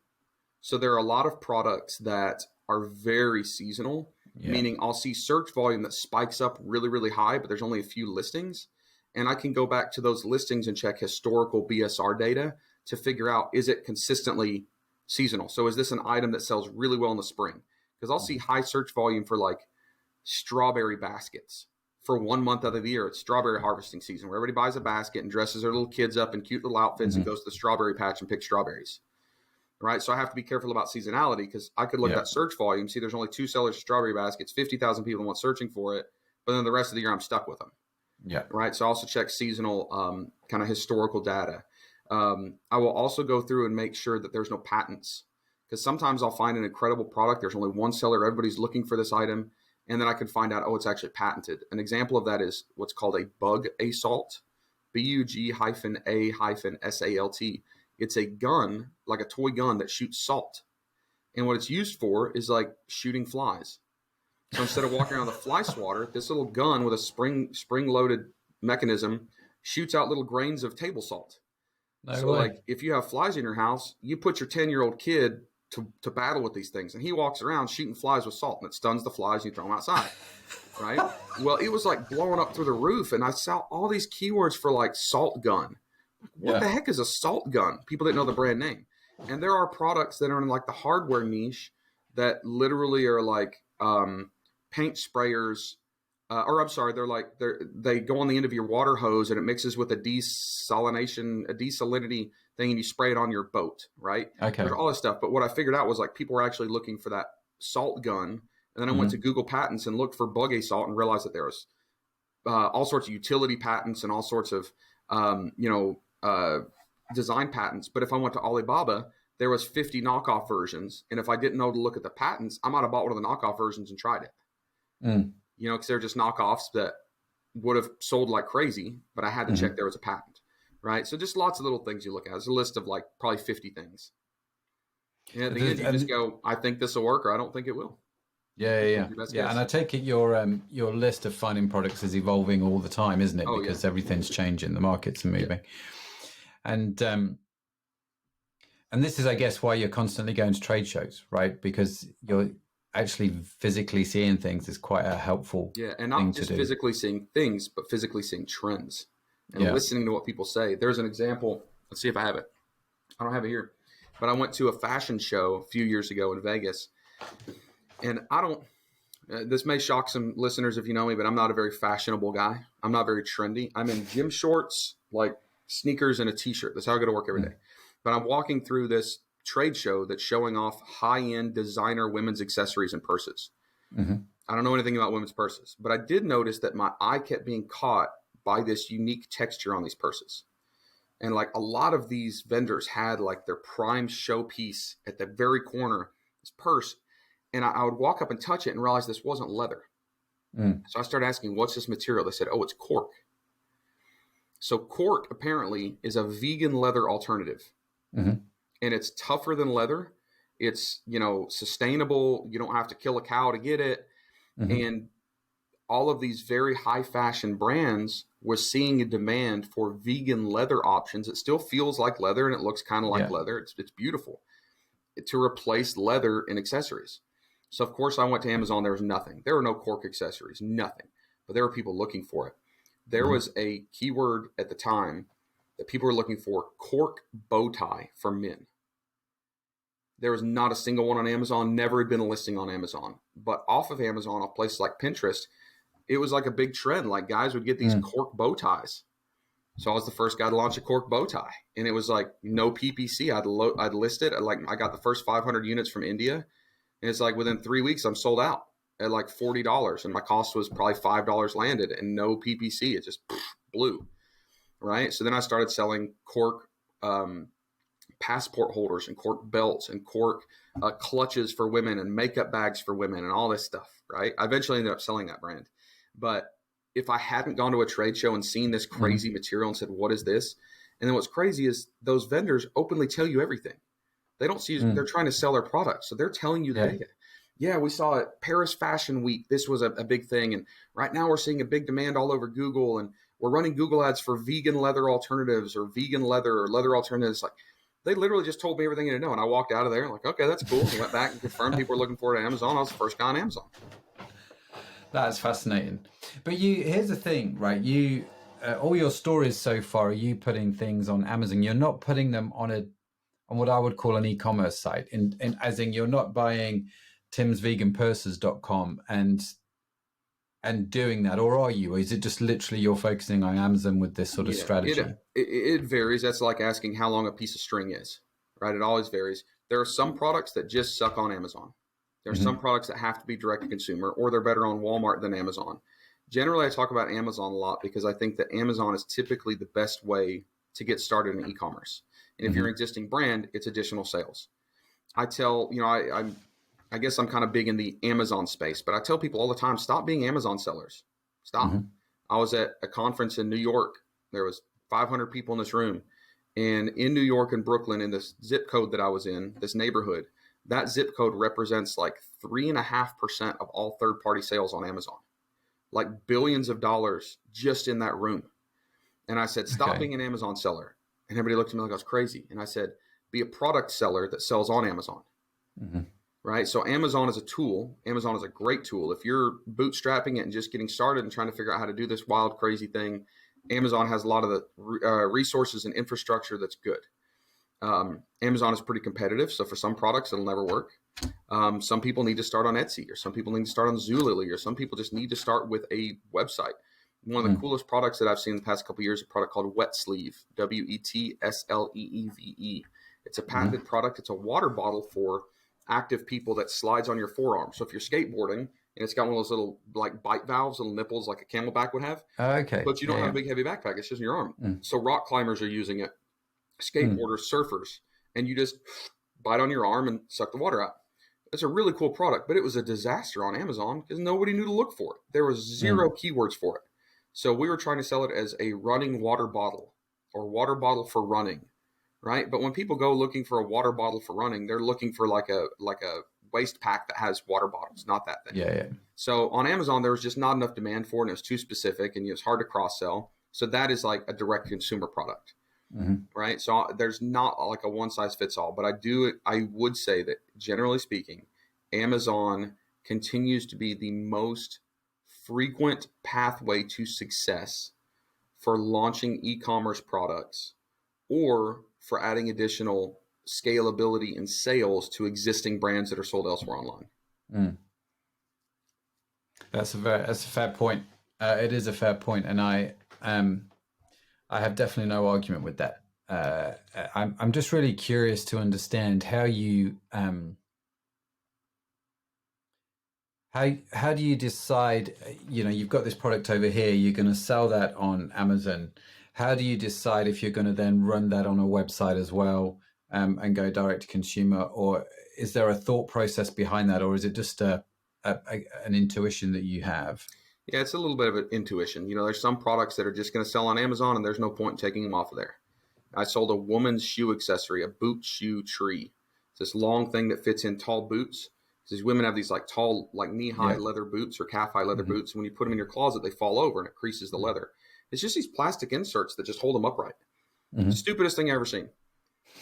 So there are a lot of products that are very seasonal, meaning I'll see search volume that spikes up really, really high, but there's only a few listings. And I can go back to those listings and check historical BSR data to figure out, is it consistently seasonal? So is this an item that sells really well in the spring? Because I'll see high search volume for like strawberry baskets. For 1 month out of the year, it's strawberry harvesting season, where everybody buys a basket and dresses their little kids up in cute little outfits and goes to the strawberry patch and picks strawberries, right? So I have to be careful about seasonality, because I could look at that search volume, see there's only 2 sellers of strawberry baskets, 50,000 people want searching for it, but then the rest of the year I'm stuck with them. Right. So I also check seasonal kind of historical data. I will also go through and make sure that there's no patents, because sometimes I'll find an incredible product. There's only one seller. Everybody's looking for this item. And then I can find out, oh, it's actually patented. An example of that is what's called a bug assault, BUG-A-SALT. It's a gun, like a toy gun that shoots salt. And what it's used for is like shooting flies. So instead of walking around the fly swatter, this little gun with a spring-loaded mechanism shoots out little grains of table salt. So like if you have flies in your house, you put your 10-year-old kid to battle with these things, and he walks around shooting flies with salt, and it stuns the flies, and you throw them outside, right? Well, it was like blowing up through the roof, and I saw all these keywords for like salt gun. What the heck is a salt gun? People didn't know the brand name. And there are products that are in like the hardware niche that literally are like paint sprayers, they go on the end of your water hose, and it mixes with a desalinity thing, and you spray it on your boat, right? There's all this stuff. But what I figured out was like people were actually looking for that salt gun. And then I went to Google Patents and looked for bug assault and realized that there was all sorts of utility patents and all sorts of, design patents. But if I went to Alibaba, there was 50 knockoff versions. And if I didn't know to look at the patents, I might have bought one of the knockoff versions and tried it. Because they're just knockoffs that would have sold like crazy, but I had to check there was a patent, right? So just lots of little things you look at. There's a list of like probably 50 things. And at the end, you just go, I think this will work, or I don't think it will. Yeah. And I take it your list of finding products is evolving all the time, isn't it? Because everything's changing, the markets are moving. And this is, I guess, why you're constantly going to trade shows, right? Because you're actually physically seeing things is quite a helpful and not just physically seeing things, but physically seeing trends and listening to what people say. There's an example. Let's see if I have it. I don't have it here, but I went to a fashion show a few years ago in Vegas, and this may shock some listeners if you know me, but I'm not a very fashionable guy. I'm not very trendy. I'm in gym shorts, like sneakers and a t-shirt. That's how I go to work every day. But I'm walking through this trade show that's showing off high-end designer women's accessories and purses. I don't know anything about women's purses, but I did notice that my eye kept being caught by this unique texture on these purses. And like a lot of these vendors had like their prime showpiece at the very corner, this purse. And I would walk up and touch it and realize this wasn't leather. So I started asking, what's this material? They said, oh, it's cork. So cork apparently is a vegan leather alternative. And it's tougher than leather, It's, sustainable. You don't have to kill a cow to get it. And all of these very high fashion brands was seeing a demand for vegan leather options. It still feels like leather and it looks kind of like leather. It's beautiful, to replace leather in accessories. So of course I went to Amazon. There was nothing. There were no cork accessories, nothing, but there were people looking for it. There was a keyword at the time that people were looking for: cork bow tie for men. There was not a single one on Amazon, never had been a listing on Amazon, but off of Amazon, off places like Pinterest, it was like a big trend. Like guys would get these cork bow ties. So I was the first guy to launch a cork bow tie, and it was like no PPC. I'd listed, I got the first 500 units from India, and it's like within 3 weeks I'm sold out at like $40, and my cost was probably $5 landed and no PPC. It just blew, right? So then I started selling cork passport holders and cork belts and cork clutches for women and makeup bags for women and all this stuff, right? I eventually ended up selling that brand. But if I hadn't gone to a trade show and seen this crazy material and said, what is this? And then what's crazy is those vendors openly tell you everything. They don't see, they're trying to sell their product. So they're telling you the data. Yeah, we saw it Paris Fashion Week. This was a big thing. And right now we're seeing a big demand all over Google. And we're running Google ads for vegan leather alternatives or vegan leather or leather alternatives. Like, they literally just told me everything I need to know. And I walked out of there like, okay, that's cool. And went back and confirmed people were looking for it at Amazon. I was the first guy on Amazon. That's fascinating. But here's the thing, right? All your stories so far are you putting things on Amazon. You're not putting them on what I would call an e-commerce site. As in, you're not buying timsveganpurses.com and doing that, or are you? Or is it just literally you're focusing on Amazon with this sort of strategy? It varies. That's like asking how long a piece of string is, right? It always varies. There are some products that just suck on Amazon. There are some products that have to be direct to consumer, or they're better on Walmart than Amazon. Generally, I talk about Amazon a lot because I think that Amazon is typically the best way to get started in e-commerce. And if you're an existing brand, it's additional sales. I tell, I guess I'm kind of big in the Amazon space, but I tell people all the time, stop being Amazon sellers. Stop. I was at a conference in New York. There was 500 people in this room. And in New York and Brooklyn, in this zip code that I was in, this neighborhood, that zip code represents like 3.5% of all third-party sales on Amazon, like billions of dollars just in that room. And I said, stop being an Amazon seller. And everybody looked at me like I was crazy. And I said, be a product seller that sells on Amazon. Right? So Amazon is a tool. Amazon is a great tool. If you're bootstrapping it and just getting started and trying to figure out how to do this wild, crazy thing, Amazon has a lot of the resources and infrastructure that's good. Amazon is pretty competitive. So for some products, it'll never work. Some people need to start on Etsy, or some people need to start on Zulily, or some people just need to start with a website. One of the coolest products that I've seen in the past couple of years is a product called Wet Sleeve, WETSLEEVE. It's a patented product. It's a water bottle for active people that slides on your forearm. So if you're skateboarding and it's got one of those little like bite valves, little nipples like a camelback would have, but you don't have a big heavy backpack. It's just in your arm. So rock climbers are using it, skateboarders, surfers, and you just bite on your arm and suck the water out. It's a really cool product, but it was a disaster on Amazon because nobody knew to look for it. There was zero keywords for it. So we were trying to sell it as a running water bottle or water bottle for running, right? But when people go looking for a water bottle for running, they're looking for like a waist pack that has water bottles, not that thing. So on Amazon, there was just not enough demand for it, and it was too specific, and it was hard to cross-sell. So that is like a direct consumer product, right? So there's not like a one-size-fits-all, but I would say that generally speaking, Amazon continues to be the most frequent pathway to success for launching e-commerce products or for adding additional scalability and sales to existing brands that are sold elsewhere online. That's a fair point. It is a fair point, and I have definitely no argument with that. I'm just really curious to understand how you how do you decide? You've got this product over here. You're going to sell that on Amazon. How do you decide if you're going to then run that on a website as well and go direct to consumer, or is there a thought process behind that, or is it just an intuition that you have? Yeah, it's a little bit of an intuition. There's some products that are just going to sell on Amazon, and there's no point in taking them off of there. I sold a woman's shoe accessory, a boot shoe tree. It's this long thing that fits in tall boots. These women have these like tall, like knee-high leather boots or calf-high leather boots. And when you put them in your closet, they fall over and it creases the leather. It's just these plastic inserts that just hold them upright. Stupidest thing I ever seen.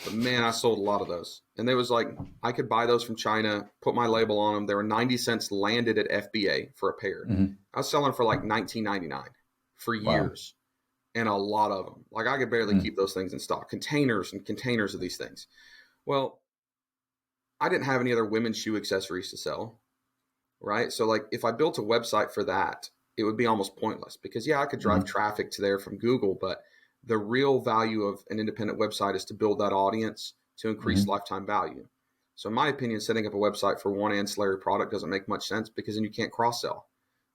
But man, I sold a lot of those. And there was like, I could buy those from China, put my label on them. They were 90 cents landed at FBA for a pair. I was selling for like $19.99 for years. And a lot of them. Like I could barely keep those things in stock. Containers and containers of these things. Well, I didn't have any other women's shoe accessories to sell, right? So like if I built a website for that, it would be almost pointless because I could drive traffic to there from Google, but the real value of an independent website is to build that audience to increase lifetime value. So in my opinion, setting up a website for one ancillary product doesn't make much sense because then you can't cross sell.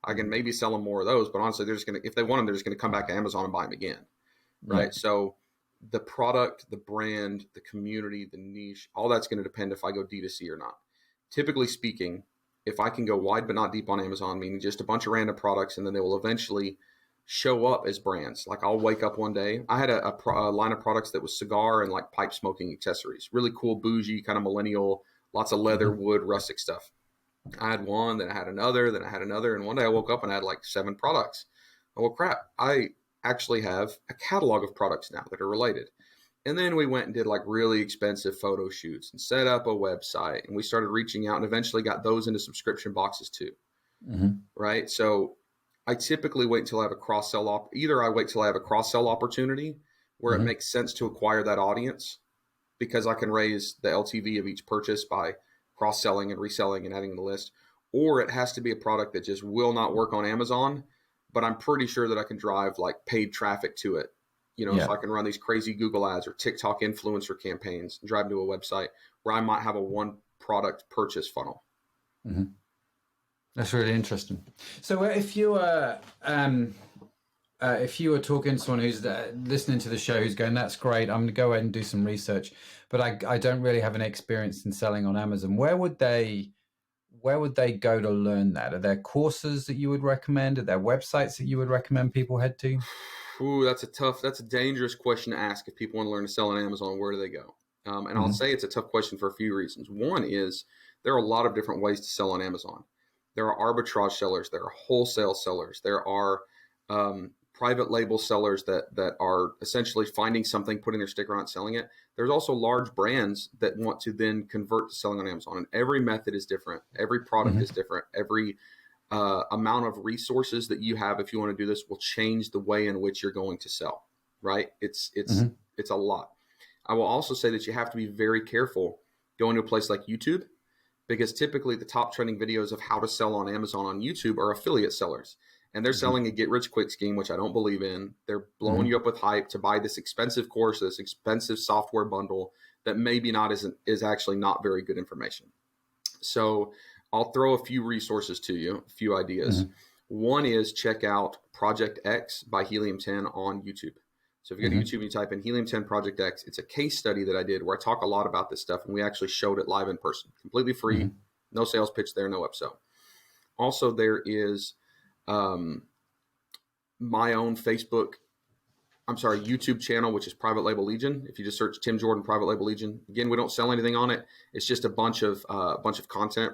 I can maybe sell them more of those, but honestly, they're just going to, if they want them, they're just going to come back to Amazon and buy them again. Right. So the product, the brand, the community, the niche, all that's going to depend if I go D2C or not. Typically speaking, if I can go wide but not deep on Amazon, meaning just a bunch of random products, and then they will eventually show up as brands. Like I'll wake up one day, I had a line of products that was cigar and like pipe smoking accessories, really cool, bougie, kind of millennial, lots of leather, wood, rustic stuff. I had one, then I had another, then I had another. And one day I woke up and I had like 7 products. Oh, well, crap. I actually have a catalog of products now that are related. And then we went and did like really expensive photo shoots and set up a website. And we started reaching out and eventually got those into subscription boxes too. Right. So I typically wait until I have a cross-sell either I wait till I have a cross-sell opportunity where it makes sense to acquire that audience because I can raise the LTV of each purchase by cross-selling and reselling and adding to the list, or it has to be a product that just will not work on Amazon, but I'm pretty sure that I can drive like paid traffic to it. So I can run these crazy Google ads or TikTok influencer campaigns and drive to a website where I might have a one product purchase funnel. That's really interesting. So if you were talking to someone who's listening to the show who's going, that's great, I'm going to go ahead and do some research, but I don't really have any experience in selling on Amazon. Where would they go to learn that? Are there courses that you would recommend? Are there websites that you would recommend people head to? Ooh, that's a dangerous question to ask. If people want to learn to sell on Amazon, where do they go? And I'll say it's a tough question for a few reasons. One is there are a lot of different ways to sell on Amazon. There are arbitrage sellers. There are wholesale sellers. There are private label sellers that are essentially finding something, putting their sticker on it, selling it. There's also large brands that want to then convert to selling on Amazon. And every method is different. Every product is different. Every amount of resources that you have, if you want to do this, will change the way in which you're going to sell, right? It's a lot. I will also say that you have to be very careful going to a place like YouTube, because typically the top trending videos of how to sell on Amazon on YouTube are affiliate sellers. And they're selling a get rich quick scheme, which I don't believe in. They're blowing you up with hype to buy this expensive course, this expensive software bundle that maybe is actually not very good information. So I'll throw a few resources to you, a few ideas. One is check out Project X by Helium 10 on YouTube. So if you go to YouTube and you type in Helium 10 Project X, it's a case study that I did where I talk a lot about this stuff, and we actually showed it live in person, completely free, no sales pitch there, no upsell. Also, there is my own YouTube channel, which is Private Label Legion. If you just search Tim Jordan Private Label Legion, again, we don't sell anything on it. It's just a bunch of content.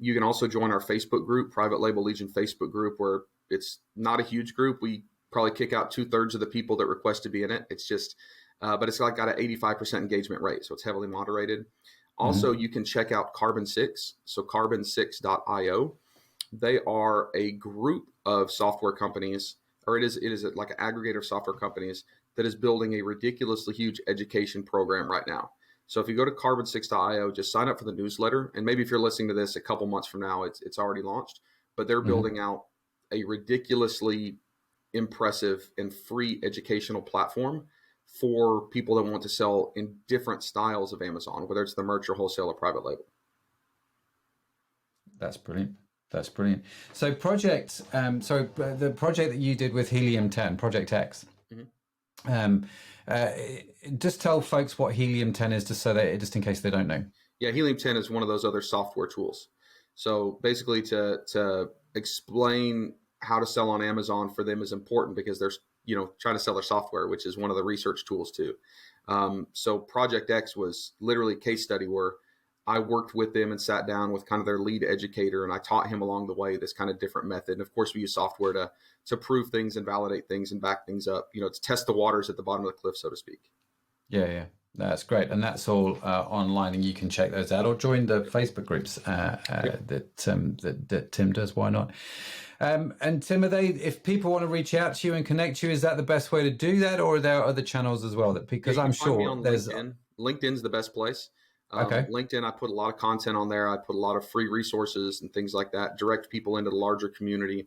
You can also join our Facebook group, Private Label Legion Facebook group, where it's not a huge group. We probably kick out 2/3 of the people that request to be in it. It's just, but it's got an 85% engagement rate, so it's heavily moderated. Also, you can check out Carbon 6, so carbon6.io. They are a group of software companies, or it is like an aggregator of software companies that is building a ridiculously huge education program right now. So if you go to carbon6.io, just sign up for the newsletter. And maybe if you're listening to this a couple months from now, it's already launched, but they're building out a ridiculously impressive and free educational platform for people that want to sell in different styles of Amazon, whether it's the merch or wholesale or private label. That's brilliant. So the project that you did with Helium 10, Project X, just tell folks what Helium 10 is, just in case they don't know. Yeah, Helium 10 is one of those other software tools. So basically to explain how to sell on Amazon for them is important because they're trying to sell their software, which is one of the research tools too. So Project X was literally a case study where I worked with them and sat down with kind of their lead educator, and I taught him along the way this kind of different method. And of course, we use software to prove things and validate things and back things up, to test the waters at the bottom of the cliff, so to speak. Yeah. That's great. And that's all online, and you can check those out or join the Facebook groups that Tim does. Why not? And Tim, if people want to reach out to you and connect to you, is that the best way to do that, or are there other channels as well? Because I'm sure there's LinkedIn's the best place. Okay. LinkedIn, I put a lot of content on there. I put a lot of free resources and things like that, direct people into the larger community.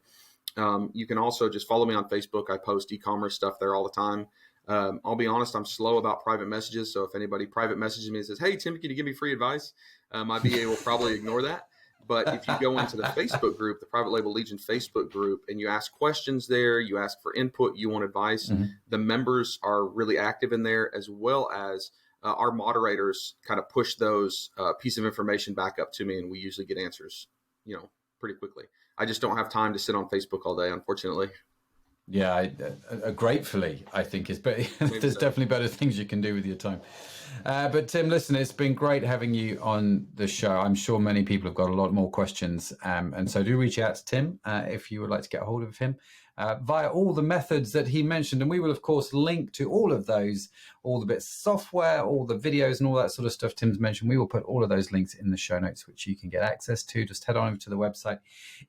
You can also just follow me on Facebook. I post e-commerce stuff there all the time. I'll be honest, I'm slow about private messages. So if anybody private messages me and says, "Hey, Tim, can you give me free advice?" My VA will probably ignore that. But if you go into the Facebook group, the Private Label Legion Facebook group, and you ask questions there, you ask for input, you want advice, the members are really active in there, as well as our moderators kind of push those piece of information back up to me, and we usually get answers, pretty quickly. I just don't have time to sit on Facebook all day, unfortunately. Yeah, gratefully, I think is better. There's definitely better things you can do with your time. But Tim, listen, it's been great having you on the show. I'm sure many people have got a lot more questions. And so do reach out to Tim if you would like to get a hold of him via all the methods that he mentioned. And we will, of course, link to all of those, all the bits of software, all the videos and all that sort of stuff Tim's mentioned. We will put all of those links in the show notes, which you can get access to. Just head on over to the website,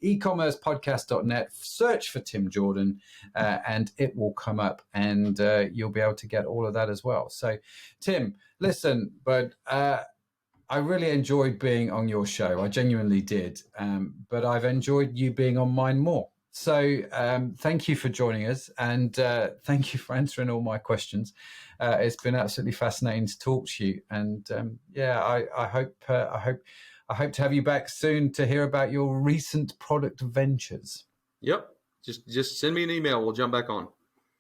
ecommercepodcast.net, search for Tim Jordan, and it will come up, and you'll be able to get all of that as well. So, Tim, listen, but I really enjoyed being on your show. I genuinely did, but I've enjoyed you being on mine more. So thank you for joining us, and thank you for answering all my questions. It's been absolutely fascinating to talk to you, and I hope to have you back soon to hear about your recent product ventures. Yep, just send me an email. We'll jump back on.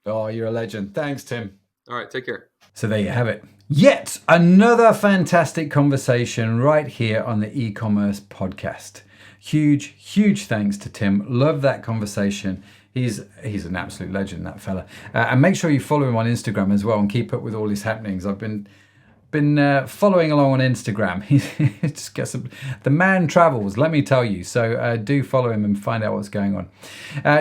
Oh, you're a legend. Thanks, Tim. All right, take care. So there you have it. Yet another fantastic conversation right here on the e-commerce podcast. Huge thanks to Tim. Love that conversation. He's an absolute legend, that fella. And make sure you follow him on Instagram as well and keep up with all his happenings. I've been following along on Instagram. He just gets the man travels, let me tell you. So do follow him and find out what's going on.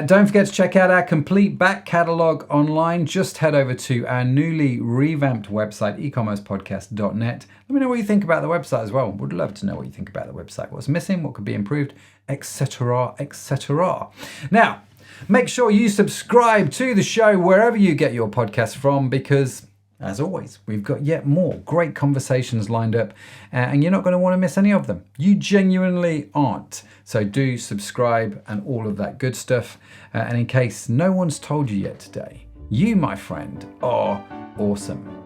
Don't forget to check out our complete back catalogue online. Just head over to our newly revamped website, ecommercepodcast.net. Let me know what you think about the website as well. Would love to know what you think about the website. What's missing, what could be improved, etc. Now, make sure you subscribe to the show wherever you get your podcasts from, because as always, we've got yet more great conversations lined up, and you're not going to want to miss any of them. You genuinely aren't. So do subscribe and all of that good stuff. And in case no one's told you yet today, you, my friend, are awesome.